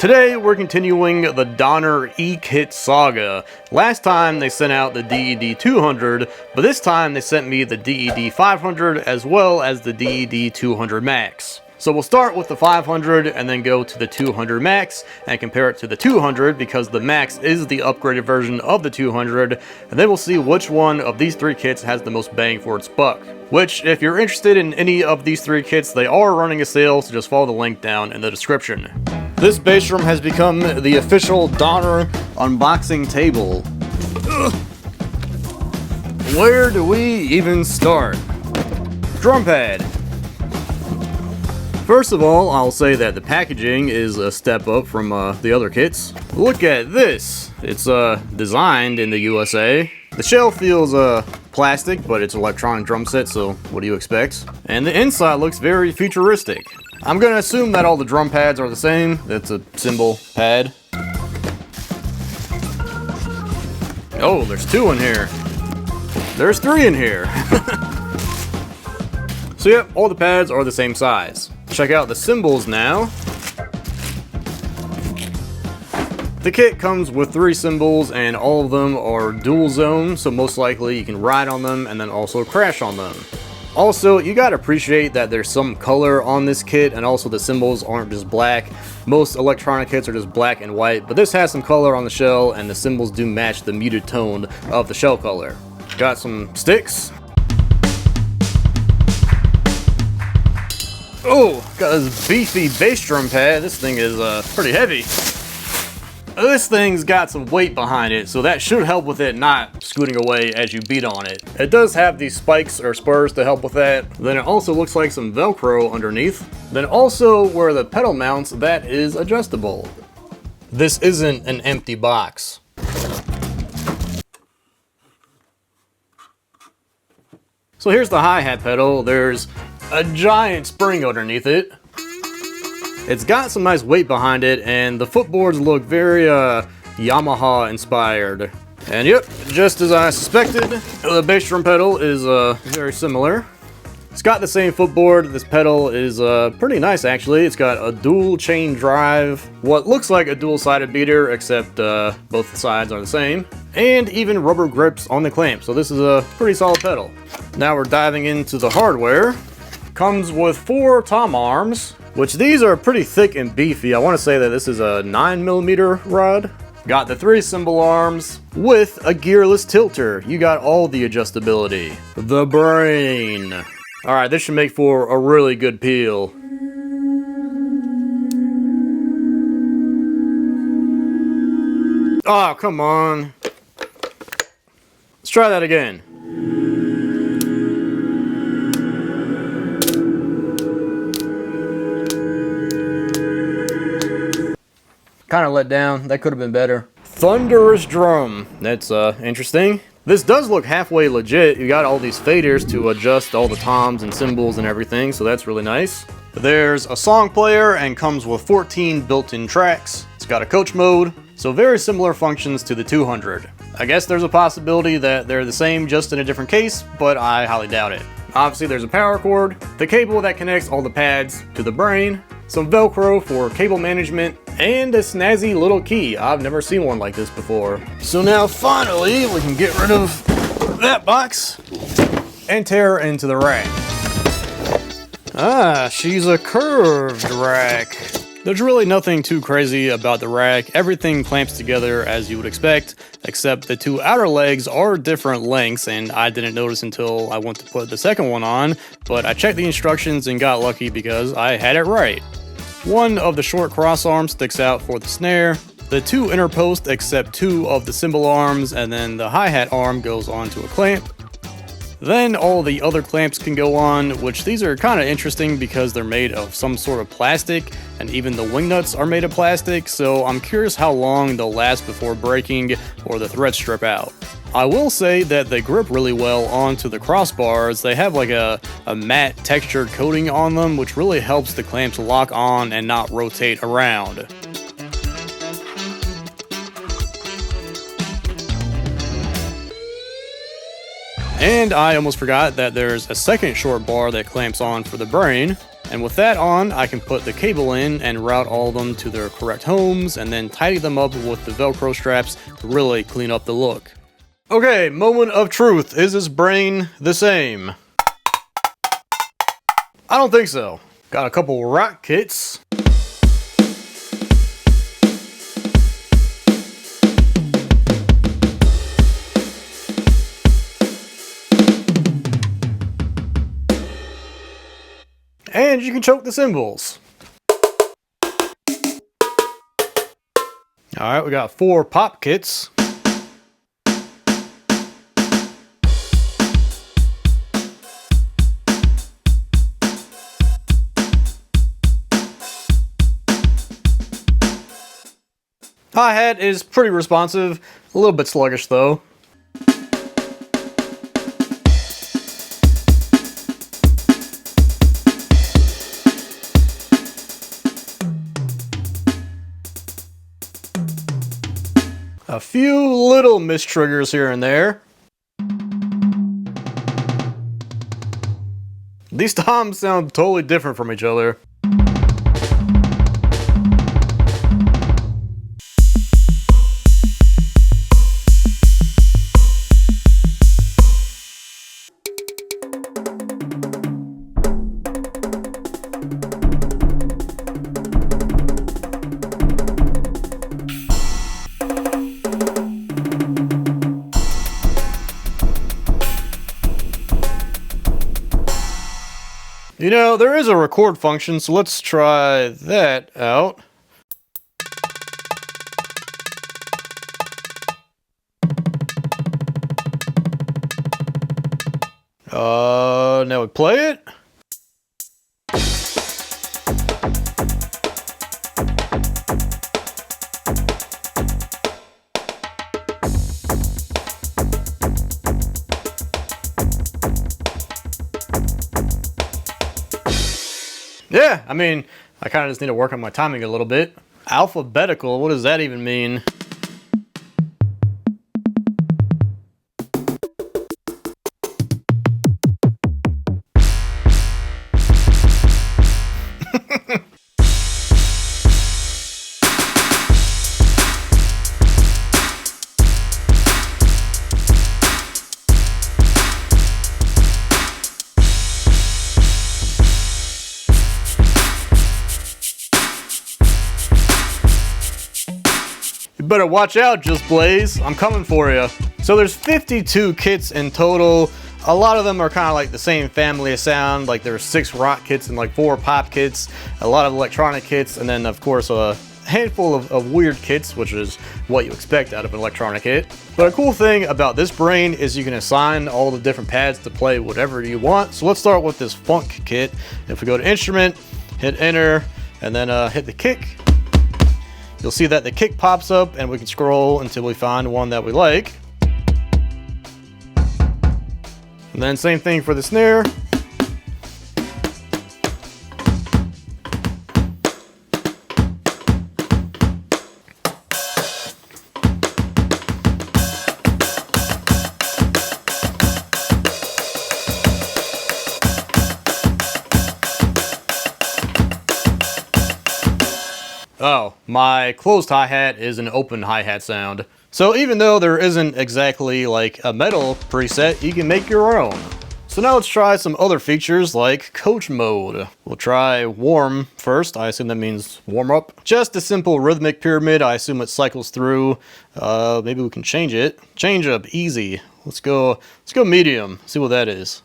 Today we're continuing the Donner E-Kit saga. Last time they sent out the DED-200, but this time they sent me the DED-500 as well as the DED-200Max. So we'll start with the 500 and then go to the 200Max and compare it to the 200 because the Max is the upgraded version of the 200, and then we'll see which one of these three kits has the most bang for its buck. Which, if you're interested in any of these three kits, they are running a sale, so just follow the link down in the description. This base room has become the official Donner unboxing table. Ugh. Where do we even start? Drum pad. First of all, I'll say that the packaging is a step up from the other kits. Look at this. It's designed in the USA. The shell feels plastic, but it's an electronic drum set, so what do you expect? And the inside looks very futuristic. I'm gonna assume that all the drum pads are the same. That's a cymbal pad. Oh, there's two in here. There's three in here. So yep, all the pads are the same size. Check out the cymbals now. The kit comes with 3 cymbals and all of them are dual zone, so most likely you can ride on them and then also crash on them. Also, you gotta appreciate that there's some color on this kit, and also the cymbals aren't just black. Most electronic kits are just black and white, but this has some color on the shell and the cymbals do match the muted tone of the shell color. Got some sticks. Oh, got this beefy bass drum pad. This thing is pretty heavy. This thing's got some weight behind it, so that should help with it not scooting away as you beat on it. It does have these spikes or spurs to help with that. Then it also looks like some Velcro underneath. Then also where the pedal mounts, that is adjustable. This isn't an empty box. So here's the hi-hat pedal. There's a giant spring underneath it. It's got some nice weight behind it, and the footboards look very Yamaha inspired. And yep, just as I suspected, the bass drum pedal is very similar. It's got the same footboard. This pedal is pretty nice actually. It's got a dual chain drive, what looks like a dual-sided beater, except both sides are the same, and even rubber grips on the clamp, so this is a pretty solid pedal. Now we're diving into the hardware. Comes with 4 tom arms, which these are pretty thick and beefy. I want to say that this is a 9mm rod. Got the 3 cymbal arms with a gearless tilter. You got all the adjustability. The brain. All right, this should make for a really good peel. Oh, come on. Let's try that again. Kind of let down. That could have been better. Thunderous drum. That's interesting. This does look halfway legit. You got all these faders to adjust all the toms and cymbals and everything, so that's really nice. There's a song player and comes with 14 built-in tracks. It's got a coach mode, so very similar functions to the 200. I guess there's a possibility that they're the same, just in a different case, but I highly doubt it. Obviously there's a power cord, the cable that connects all the pads to the brain, some Velcro for cable management, and a snazzy little key. I've never seen one like this before. So now finally we can get rid of that box and tear her into the rack. Ah, she's a curved rack. There's really nothing too crazy about the rack. Everything clamps together as you would expect, except the 2 outer legs are different lengths, and I didn't notice until I went to put the second one on, but I checked the instructions and got lucky because I had it right. One of the short cross arms sticks out for the snare, the 2 inner posts accept 2 of the cymbal arms, and then the hi-hat arm goes onto a clamp. Then all the other clamps can go on, which these are kind of interesting because they're made of some sort of plastic, and even the wing nuts are made of plastic, so I'm curious how long they'll last before breaking or the threads strip out. I will say that they grip really well onto the crossbars. They have like a matte textured coating on them, which really helps the clamps lock on and not rotate around. And I almost forgot that there's a second short bar that clamps on for the brain. And with that on, I can put the cable in and route all of them to their correct homes and then tidy them up with the Velcro straps to really clean up the look. Okay, moment of truth. Is this brain the same? I don't think so. Got a couple rock kits. And you can choke the cymbals. Alright, we got 4 pop kits. Hi-hat is pretty responsive, a little bit sluggish though. A few little mistriggers here and there. These toms sound totally different from each other. You know, there is a record function, so let's try that out. Now we play it. Yeah, I mean, I kind of just need to work on my timing a little bit. Alphabetical, what does that even mean? You better watch out, Just Blaze. I'm coming for you. So there's 52 kits in total. A lot of them are kind of like the same family of sound. Like there's 6 rock kits and like 4 pop kits, a lot of electronic kits, and then of course a handful of weird kits, which is what you expect out of an electronic kit. But a cool thing about this brain is you can assign all the different pads to play whatever you want. So let's start with this funk kit. If we go to instrument, hit enter, and then hit the kick, you'll see that the kick pops up and we can scroll until we find one that we like. And then same thing for the snare. Oh, my closed hi-hat is an open hi-hat sound. So even though there isn't exactly like a metal preset, you can make your own. So now let's try some other features like coach mode. We'll try warm first. I assume that means warm up. Just a simple rhythmic pyramid. I assume it cycles through. Maybe we can change it. Change up, easy. Let's go medium. See what that is.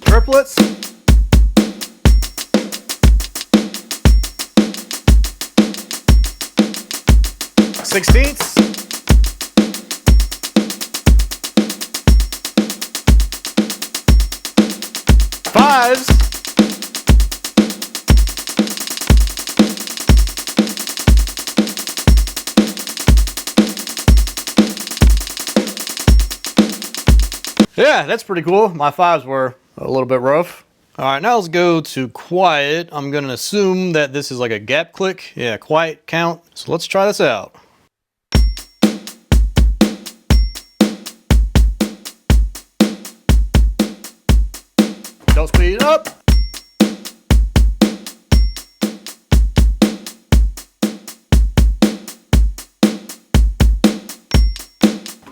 Triplets. Sixteenths. Fives. Yeah, that's pretty cool. My fives were a little bit rough. All right, now let's go to quiet. I'm gonna assume that this is like a gap click. Yeah, quiet count. So let's try this out. Don't speed up.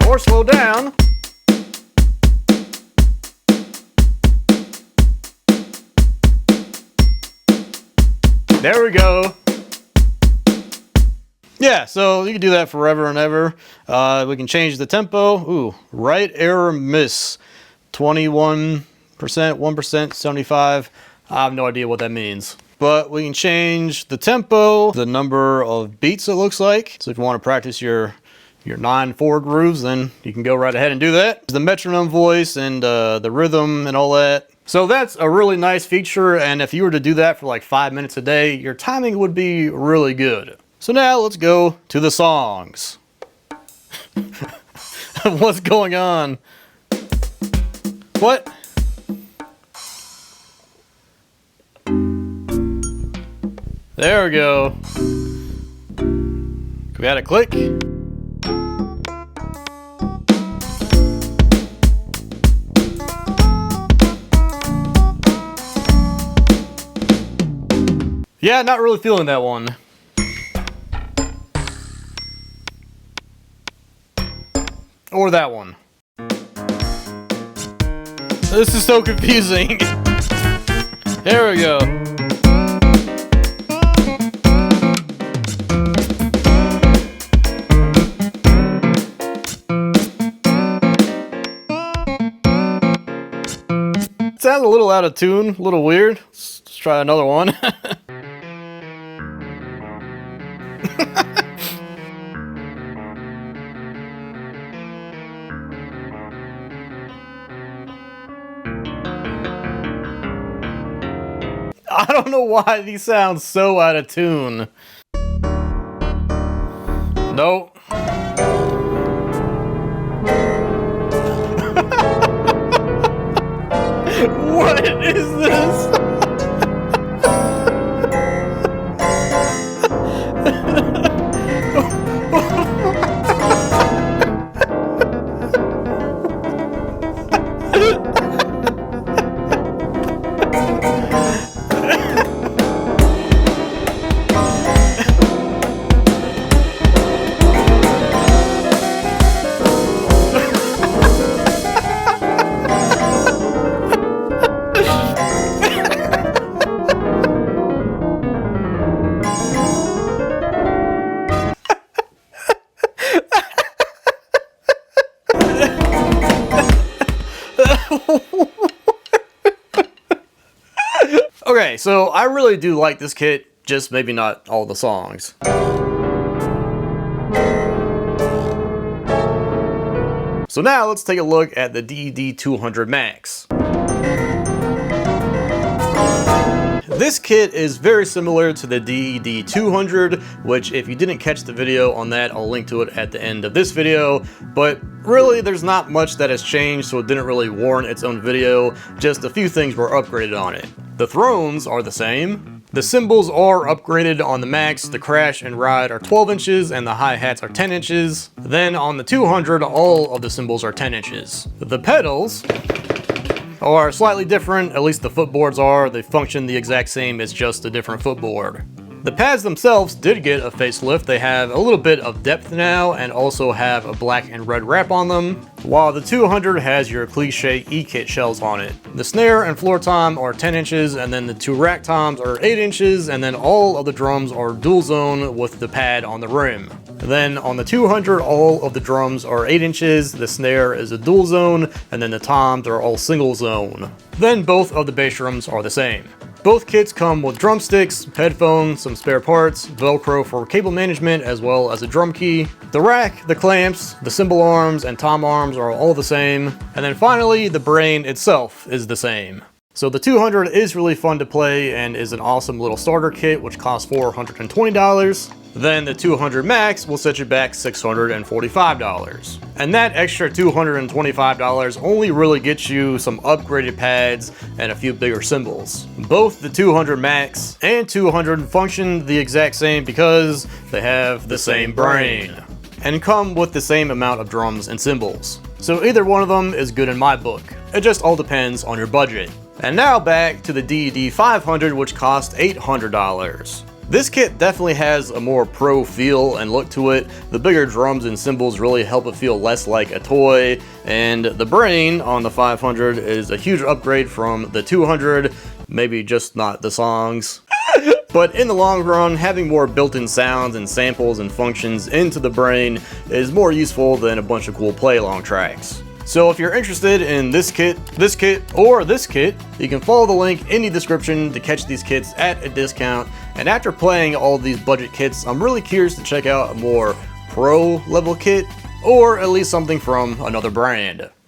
Or slow down. There we go. Yeah, so you can do that forever and ever. We can change the tempo. Ooh, right error miss. 21%, 1%, 75. I have no idea what that means. But we can change the tempo, the number of beats it looks like. So if you want to practice your 9/4 grooves, then you can go right ahead and do that. The metronome voice and the rhythm and all that. So that's a really nice feature, and if you were to do that for like 5 minutes a day, your timing would be really good. So now let's go to the songs. What's going on? What? There we go. We got a click. Yeah, not really feeling that one. Or that one. This is so confusing. There we go. It sounds a little out of tune, a little weird. Let's try another one. I don't know why these sound so out of tune. Nope. What is this? Okay, so I really do like this kit, just maybe not all the songs. So now let's take a look at the DED-200Max. This kit is very similar to the DED-200, which if you didn't catch the video on that, I'll link to it at the end of this video, but really there's not much that has changed, so it didn't really warrant its own video, just a few things were upgraded on it. The thrones are the same. The cymbals are upgraded on the Max. The crash and ride are 12 inches and the hi-hats are 10 inches. Then on the 200, all of the cymbals are 10 inches. The pedals are slightly different, at least the footboards are. They function the exact same, it's just a different footboard. The pads themselves did get a facelift. They have a little bit of depth now and also have a black and red wrap on them, while the 200 has your cliche E-kit shells on it. The snare and floor tom are 10 inches and then the two rack toms are 8 inches, and then all of the drums are dual zone with the pad on the rim. Then on the 200, all of the drums are 8 inches, the snare is a dual zone, and then the toms are all single zone. Then both of the bass drums are the same. Both kits come with drumsticks, headphones, some spare parts, Velcro for cable management, as well as a drum key. The rack, the clamps, the cymbal arms, and tom arms are all the same. And then finally, the brain itself is the same. So the 200 is really fun to play and is an awesome little starter kit, which costs $420. Then the 200Max will set you back $645. And that extra $225 only really gets you some upgraded pads and a few bigger cymbals. Both the 200Max and 200 function the exact same because they have the same brain and come with the same amount of drums and cymbals. So either one of them is good in my book. It just all depends on your budget. And now back to the DED-200, which cost $800. This kit definitely has a more pro feel and look to it. The bigger drums and cymbals really help it feel less like a toy, and the brain on the 500 is a huge upgrade from the 200, maybe just not the songs. But in the long run, having more built-in sounds and samples and functions into the brain is more useful than a bunch of cool play-along tracks. So if you're interested in this kit, or this kit, you can follow the link in the description to catch these kits at a discount. And after playing all these budget kits, I'm really curious to check out a more pro level kit, or at least something from another brand.